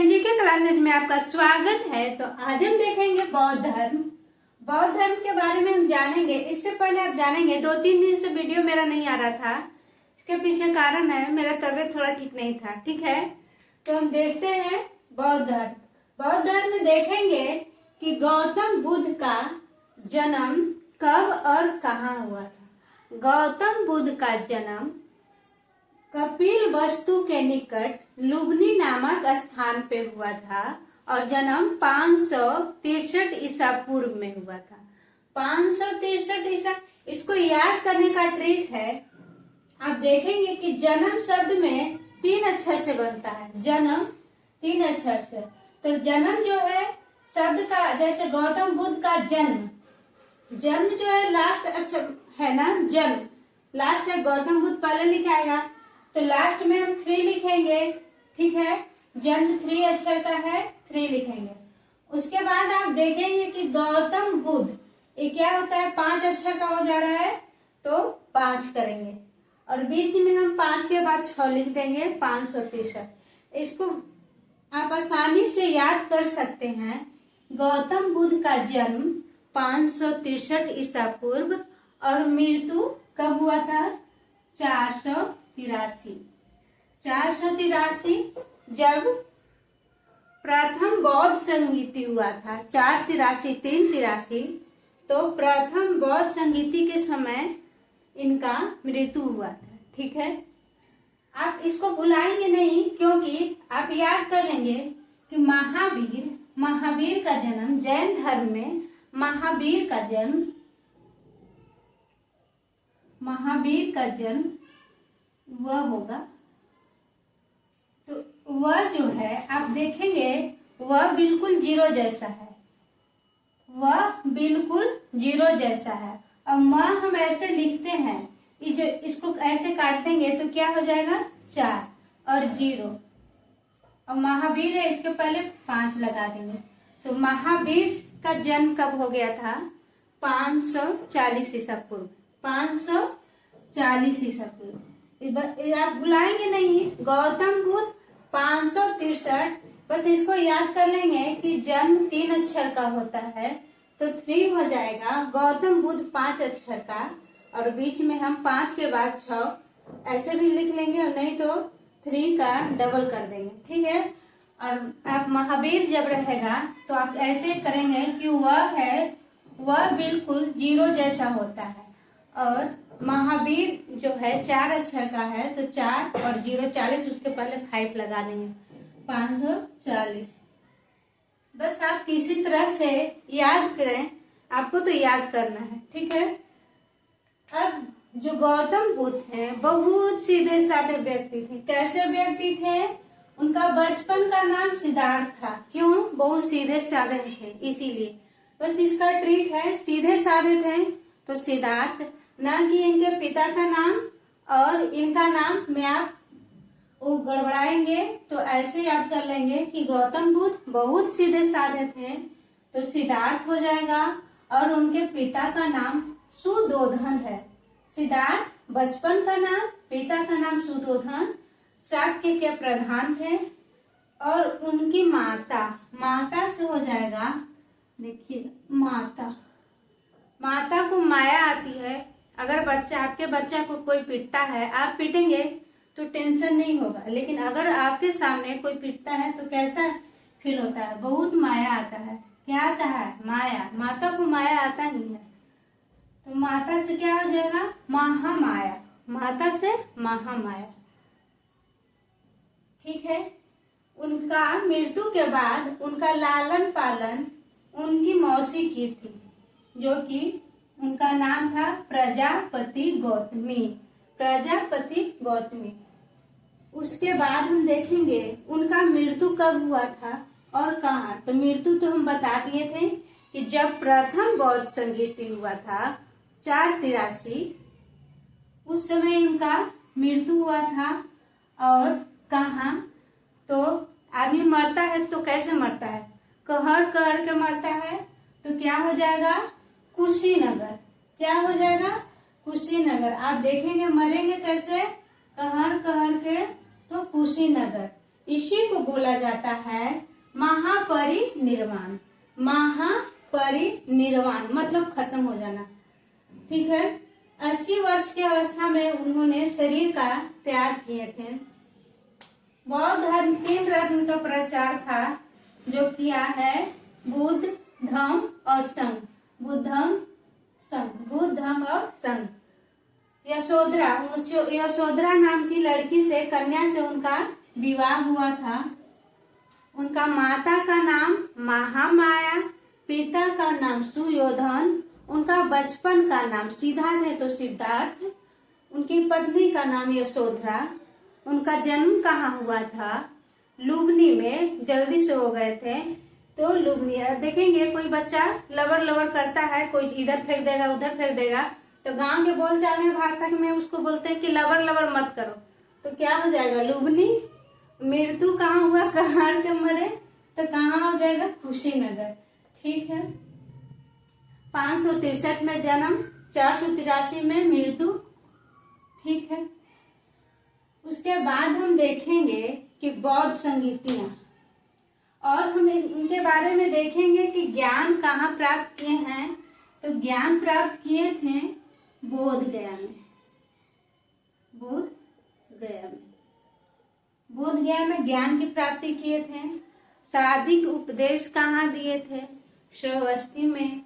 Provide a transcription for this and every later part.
Friend जी के classes में आपका स्वागत है। तो आज हम देखेंगे बौद्ध धर्म। बौद्ध धर्म के बारे में हम जानेंगे। इससे पहले आप जानेंगे 2-3 दिन से वीडियो मेरा नहीं आ रहा था। इसके पीछे कारण है मेरा तबीयत थोड़ा ठीक नहीं था। ठीक है, तो हम देखते हैं बौद्ध धर्म। बौद्ध धर्म में देखेंगे कि गौतम बुद्ध का जन्म कब और कहाँ हुआ था। गौतम बुद्ध का जन्म कपिलवस्तु के निकट लुम्बिनी नामक स्थान पे हुआ था और जन्म 563 ईसा पूर्व में हुआ था। 563 ईसा, इसको याद करने का ट्रिक है। आप देखेंगे कि जन्म शब्द में 3 अक्षर से बनता है। जन्म 3 अक्षर से, तो जन्म जो है शब्द का, जैसे गौतम बुद्ध का जन्म, जन्म जो है लास्ट अक्षर है ना, जन्म लास्ट है। गौतम बुद्ध पहले लिखाएगा तो लास्ट में हम 3 लिखेंगे। ठीक है, जन्म 3 अक्षर का है, 3 लिखेंगे। उसके बाद आप देखेंगे कि गौतम बुद्ध ये क्या होता है, 5 अक्षर का हो जा रहा है तो 5 करेंगे और बीच में हम 5 के बाद 6 लिख देंगे, 563। इसको आप आसानी से याद कर सकते हैं। गौतम बुद्ध का जन्म 563 ईसा पूर्व और मृत्यु कब हुआ था, 483 जब प्रथम बौद्ध संगीति हुआ था। 483 383, तो प्रथम बौद्ध संगीति के समय इनका मृत्यु हुआ था। ठीक है, आप इसको भुलाएंगे नहीं क्योंकि आप याद कर लेंगे कि महावीर का जन्म, जैन धर्म में महावीर का जन्म वह होगा। तो वह जो है आप देखेंगे वह बिल्कुल 0 जैसा है, वह बिल्कुल 0 जैसा है। और माँ हम ऐसे लिखते हैं, ये जो इसको ऐसे काट देंगे तो क्या हो जाएगा, 4 और 0, और महावीर है इसके पहले 5 लगा देंगे। तो महावीर का जन्म कब हो गया था, 540 ईसा पूर्व, 540 ईसा पूर्व। आप भुलाएंगे नहीं। गौतम बुद्ध 563, बस इसको याद कर लेंगे कि जन्म 3 अक्षर का होता है तो 3 हो जाएगा। गौतम बुद्ध 5 अक्षर का और बीच में हम 5 के बाद 6 ऐसे भी लिख लेंगे और नहीं तो 3 का डबल कर देंगे। ठीक है, और आप महावीर जब रहेगा तो आप ऐसे करेंगे कि वह बिल्कुल 0 जैसा होता है। और महावीर जो है 4 अक्षर का है तो 4 और 0 40, उसके पहले 5 लगा देंगे, 540। बस आप किसी तरह से याद करें, आपको तो याद करना है। ठीक है, अब जो गौतम बुद्ध थे बहुत सीधे साधे व्यक्ति थे। कैसे व्यक्ति थे, उनका बचपन का नाम सिद्धार्थ था। क्यों, बहुत सीधे साधे थे इसीलिए। बस इसका ट्रिक है, सीधे साधे थे तो सिद्धार्थ, ना कि इनके पिता का नाम और इनका नाम में आप वो गड़बड़ाएंगे तो ऐसे याद कर लेंगे कि गौतम बुद्ध बहुत सीधे साधे थे तो सिद्धार्थ हो जाएगा। और उनके पिता का नाम सुधोधन है। सिद्धार्थ बचपन का नाम, पिता का नाम सुधोधन, शाक्य के प्रधान थे। और उनकी माता से हो जाएगा, देखिए माता को माया आती है। अगर आपके बच्चा को कोई पीटता है, आप पीटेंगे तो टेंशन नहीं होगा, लेकिन अगर आपके सामने कोई पीटता है तो कैसा फील होता है, बहुत माया आता है। क्या आता है, माया। माता को माया आता ही है तो माता से क्या हो जाएगा, महामाया, माता से महामाया। ठीक है, उनका मृत्यु के बाद उनका लालन पालन उनकी मौसी की थी, जो कि उनका नाम था प्रजापति गौतमी। उसके बाद हम देखेंगे उनका मृत्यु कब हुआ था और कहाँ। तो मृत्यु तो हम बता दिए थे कि जब प्रथम बौद्ध संगीति हुआ था 483, उस समय उनका मृत्यु हुआ था। और कहाँ, तो आदमी मरता है तो कैसे मरता है, कहर के मरता है तो क्या हो जाएगा, कुशीनगर। क्या हो जाएगा, कुशीनगर। आप देखेंगे मरेंगे कैसे, कहर के तो कुशीनगर। इसी को बोला जाता है महापरिनिर्वाण। महापरिनिर्वाण मतलब खत्म हो जाना। ठीक है। 80 वर्ष की अवस्था में उन्होंने शरीर का त्याग किए थे। बौद्ध धर्म 3 रत्न का प्रचार था, जो किया है बुद्ध, धम्म और संघ। बुद्ध, धम्म और संघ। यशोधरा नाम की लड़की से, कन्या से उनका विवाह हुआ था। उनका माता का नाम महामाया, पिता का नाम सुयोधन, उनका बचपन का नाम सिद्धार्थ है तो सिद्धार्थ, उनकी पत्नी का नाम यशोधरा। उनका जन्म कहाँ हुआ था? लुबनी में। जल्दी से हो गए थे तो लुबनी। देखेंगे कोई बच्चा लवर करता है, कोई इधर फेंक देगा उधर फेंक देगा, तो गांव के बोलचाल में भाषा में उसको बोलते हैं कि लवर मत करो, तो क्या हो जाएगा? लुबनी। मृत्यु कहाँ हुआ? कहार के मरे, तो कहाँ हो जाएगा? कुशीनगर। ठीक है। 563 में जन्म, 483 में मृत्यु। ठीक है। उसके बाद हम देखेंगे कि बौद्ध संगीतियां, और हम इनके बारे में देखेंगे कि ज्ञान कहाँ प्राप्त किए हैं। तो ज्ञान प्राप्त किए थे बोध गया में। बोध गया में ज्ञान की प्राप्ति किए थे। शारीरिक उपदेश कहाँ दिए थे? श्रावस्ती में।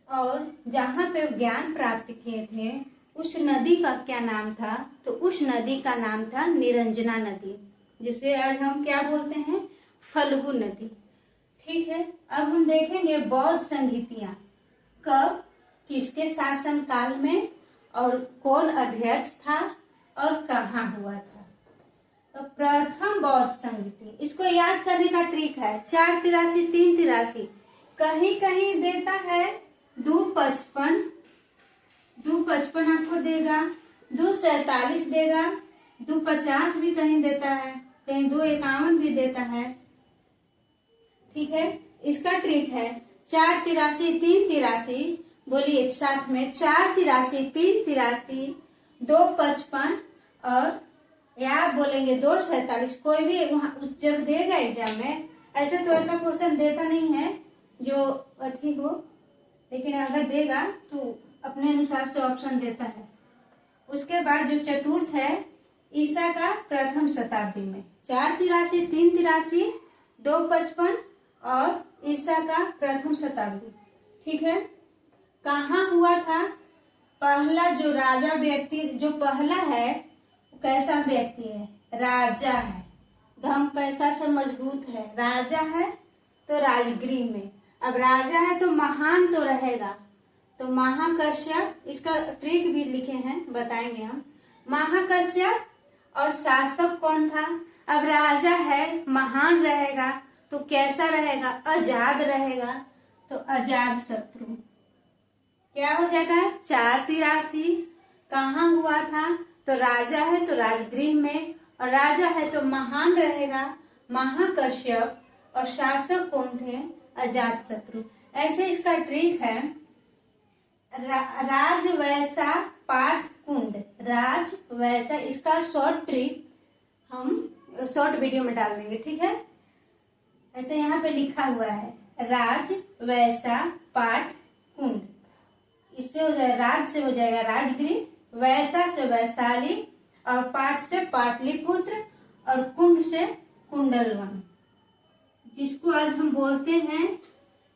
और जहाँ पे ज्ञान प्राप्त किए थे उस नदी का क्या नाम था? तो उस नदी का नाम था निरंजना नदी, जिसे आज हम क्या बोलते हैं? फल्गु नदी। ठीक है। अब हम देखेंगे बौद्ध संगीतियां कब, किसके शासन काल में, और कौन अध्यक्ष था और कहाँ हुआ था। तो प्रथम बौद्ध संगीति, इसको याद करने का ट्रिक है 483 383, कहीं कहीं देता है 255, 255 आपको देगा, 247 देगा, 250 भी कहीं देता है, कहीं 251 भी देता है। ठीक है। इसका ट्रिक है 483 383, बोलिए एक साथ में, 483 383, 255 और या आप बोलेंगे 247। कोई भी वहां जब देगा एग्जाम में, ऐसे तो ऐसा क्वेश्चन देता नहीं है जो अधिक हो, लेकिन अगर देगा तो अपने अनुसार से ऑप्शन देता है। उसके बाद जो चतुर्थ है ईसा का प्रथम शताब्दी में, 483 383, 255 और ईसा का प्रथम शताब्दी। ठीक है। कहाँ हुआ था? पहला जो राजा व्यक्ति, जो पहला है कैसा व्यक्ति है? राजा है, धन पैसा से मजबूत है, राजा है तो राजगृह में। अब राजा है तो महान तो रहेगा, तो महाकश्यप, इसका ट्रिक भी लिखे हैं, बताएंगे हम। महाकश्यप। और शासक कौन था? अब राजा है, महान रहेगा तो कैसा रहेगा? आजाद रहेगा, तो अजात शत्रु। क्या हो जाएगा? 483। कहाँ हुआ था? तो राजा है तो राजगृह में, और राजा है तो महान रहेगा, महाकश्यप। और शासक कौन थे? अजात शत्रु। ऐसे इसका ट्रिक है राजवैसा पाठ कुंड। राजवैसा, इसका शॉर्ट ट्रिक हम शॉर्ट वीडियो में डाल देंगे। ठीक है। ऐसे यहाँ पे लिखा हुआ है राजवैसा पाठ कुंड। इससे हो जाएगा, राज से हो जाएगा राजगृह, वैसा से वैशाली, और पाठ से पाटलिपुत्र, और कुंड से कुंडलवन, जिसको आज हम बोलते हैं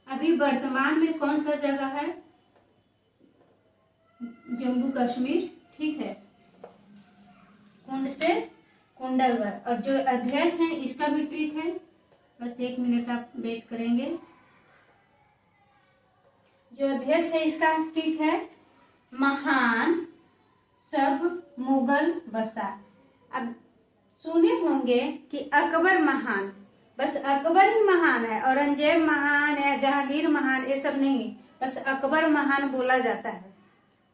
अभी वर्तमान में कौन सा जगह है? जम्मू कश्मीर। ठीक है। कुंड से कुंडलवन। और जो अध्यक्ष है इसका भी ट्रिक है, बस 1 मिनट आप वेट करेंगे। जो अध्यक्ष है इसका ट्रिक है महान सब मुगल बसा। अब सुने होंगे कि अकबर महान, बस अकबर ही महान है, औरंगजेब महान है, जहांगीर महान, ये सब नहीं, बस अकबर महान बोला जाता है।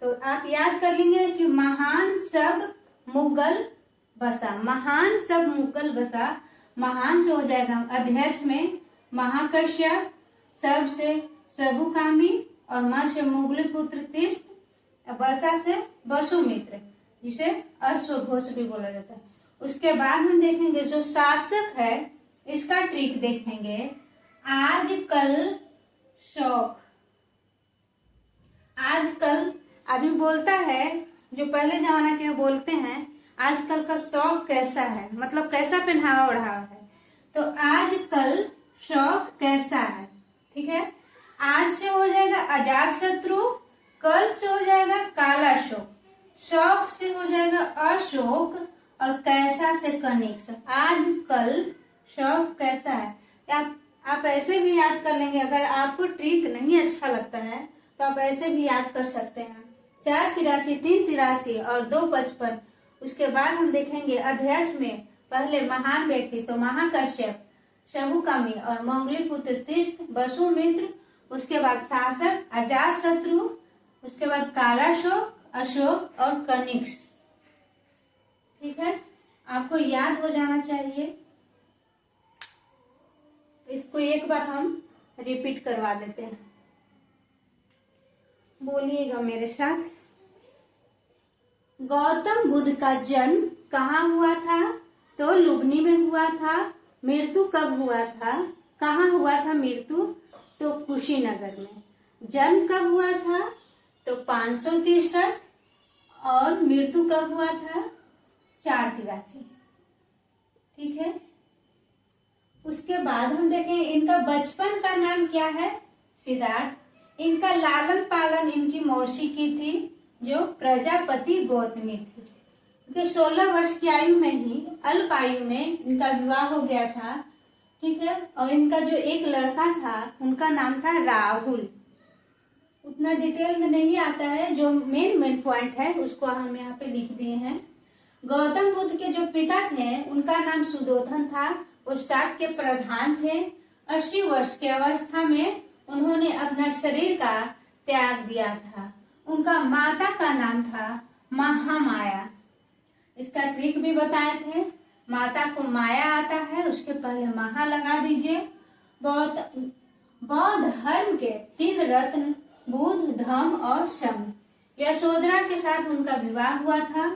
तो आप याद कर लेंगे कि महान सब मुगल बसा, महान सब मुगल बसा। महान से हो जाएगा अध्यक्ष में महाकश्यप, सब से सबुकामी, और मां से मुगल पुत्र तीस्त, बसा से वसुमित्र, जिसे अश्वघोष भी बोला जाता है। उसके बाद हम देखेंगे जो शासक है इसका ट्रिक देखेंगे। आजकल शौक, आजकल आदमी बोलता है, जो पहले जमाना के बोलते हैं आजकल का शौक कैसा है, मतलब कैसा पहनावा ओढ़ावा है। तो आजकल शौक कैसा है, ठीक है। आज से हो जाएगा अजात शत्रु, कल से हो जाएगा काला शोक, शौक से हो जाएगा अशोक, और कैसा से कनिक्स। आजकल शौक कैसा है। आप ऐसे भी याद कर लेंगे, अगर आपको ट्रिक नहीं अच्छा लगता है तो आप ऐसे भी याद कर सकते हैं। 4 83 3 83 और 2 55। उसके बाद हम देखेंगे अध्यक्ष में पहले महान व्यक्ति तो महाकश्यप, शमुकामी और मंगली पुत्र तीस्त, वसुमित्र। उसके बाद शासक अजात शत्रु, उसके बाद कालाशोक, अशोक और कनिक्स, ठीक है। आपको याद हो जाना चाहिए। इसको एक बार हम रिपीट करवा देते हैं, बोलिएगा मेरे साथ। गौतम बुद्ध का जन्म कहाँ हुआ था? तो लुबनी में हुआ था। मृत्यु कब हुआ था? कहाँ हुआ था मृत्यु? तो कुशीनगर में। जन्म कब हुआ था? तो 563। और मृत्यु कब हुआ था? 483, ठीक है। उसके बाद हम देखें इनका बचपन का नाम क्या है? सिद्धार्थ। इनका लालन पालन इनकी मौसी की थी जो प्रजापति गौतमी थी। इनके 16 वर्ष की आयु में ही, अल्प आयु में इनका विवाह हो गया था, ठीक है। और इनका जो एक लड़का था उनका नाम था राहुल। उतना डिटेल में नहीं आता है, जो मेन पॉइंट है उसको हम यहाँ पे लिख दिए हैं। गौतम बुद्ध के जो पिता थे उनका नाम सुदोधन था। वो स्टाफ के प्रधान थे। 80 वर्ष की अवस्था में उन्होंने अपना शरीर का त्याग दिया था। उनका माता का नाम था महामाया। इसका ट्रिक भी बताए थे। माता को माया आता है, उसके पहले महा लगा दीजिए। बौद्ध धर्म के 3 रत्न बुद्ध, धम्म और संघ, यशोधरा के साथ उनका विवाह हुआ था।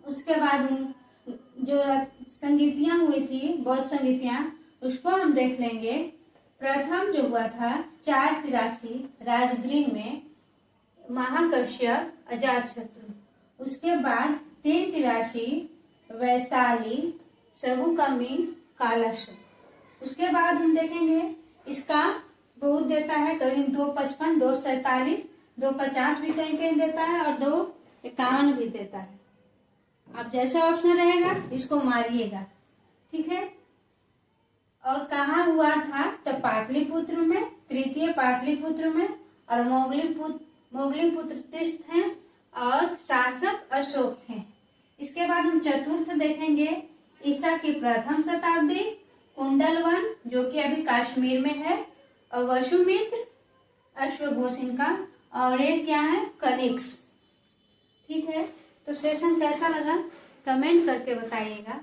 उसके बाद जो संगीतियां हुई थी, बौद्ध संगीतियां, उसको हम देख लेंगे। प्रथम जो हुआ था 483 राजगृह में, महाकश्यप, अजातशत्रु। उसके बाद 383 वैशाली, शमुकामी, कालाशोक। उसके बाद हम देखेंगे इसका बहुत देता है, कहीं 255, 247, 250 भी कहीं कहीं देता है और 251 भी देता है। आप जैसा ऑप्शन रहेगा इसको मारिएगा, ठीक है। और कहाँ हुआ था? तो पाटलिपुत्र में, तृतीय पाटलिपुत्र में, और मोगलीपुत्र तीर्थ हैं और शासक अशोक थे। इसके बाद हम चतुर्थ देखेंगे ईसा की प्रथम शताब्दी, कुंडलवन जो कि अभी कश्मीर में है, और वसुमित्र, अश्वघोष इनका, और एक क्या है? कनिक्स, ठीक है। तो सेशन कैसा लगा कमेंट करके बताइएगा।